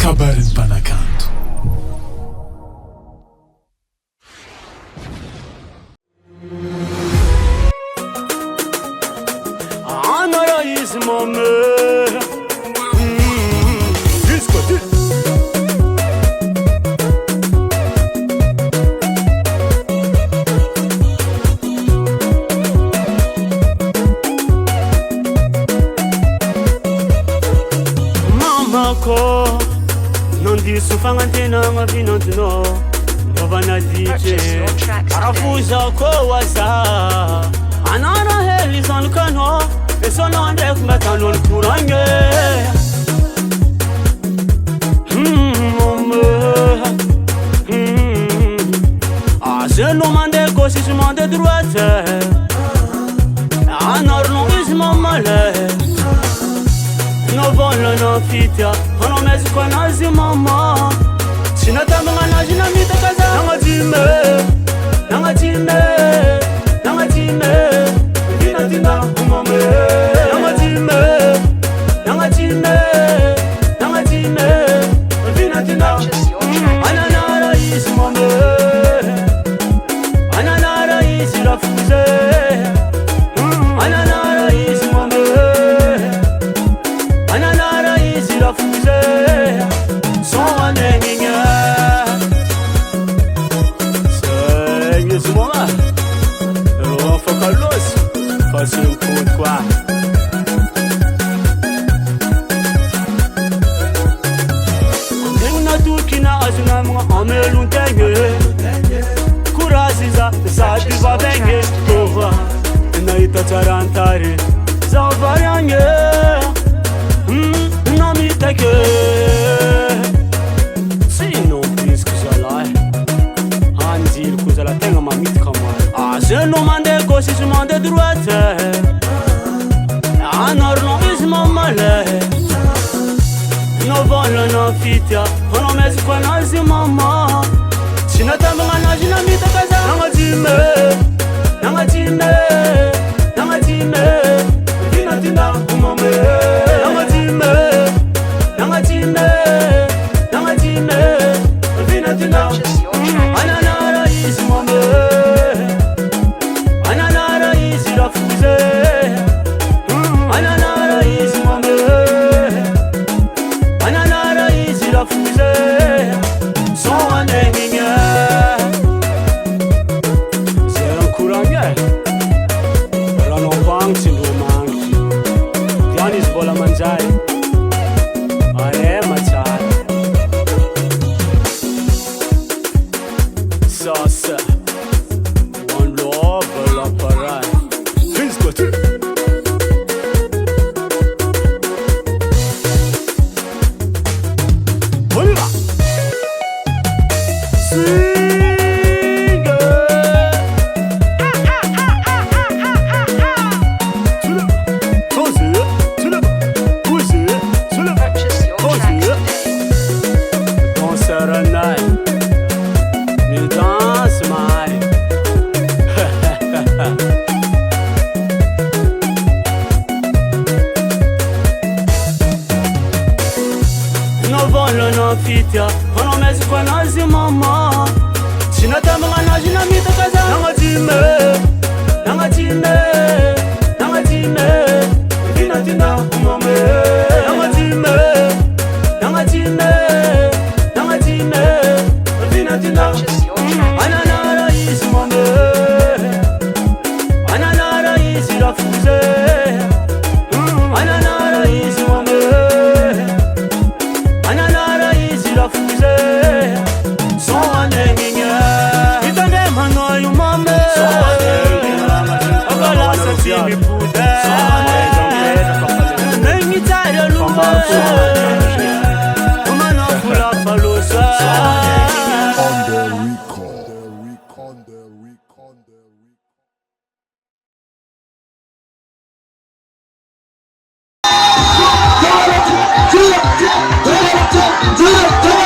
kabarin'ny mpanakanto. Anara izy mame jusqu'au tu mamako nandiso fagnantenagna vinantino ovanadice arafuzako waza anana heli zanukano esono ndek mbatanol kuranye azelo mande gauche de droite anorno ismo male no voglio no fitia ono mesi konazi mama sinatanga najina mita kaza nanga time vinatina umame nanga time vinatina ananara ismame ananara isirafuze ananara ismame ananara isirafuze soanenginya Semua orang fokus pasal kod kuat. Dengan tu kina asuna mga amelun tenge, kurasiza saat tiba benge, toha, naita carantare, zavaranye, nami teke, sino prince kusalai. Anzir kuzala tenga mamit kamar azeno mande gauche mande droite anorno ismo male no voglio no fitia ono mesi konazi mama sinatanga najina mita kaza nanga time vinatina umame nanga time vinatina ananara ismame ananara isirafuze ananara ismame ananara isirafuze soanenginya zeran kurangye rano bang sindomangi yanis bola manjai are machar Sasa one love la parai jusqu'au tu on y va fitia ono mesi konazi mama sinatanga najina mita kaza nanga time vinatina umame nanga time vinatina ananara ismame ananara isirafuze ananara ismame ananara isirafuze soanenginya itande manoyu mame agalasa timi pude nengitaya lume umano kula palosa Do it.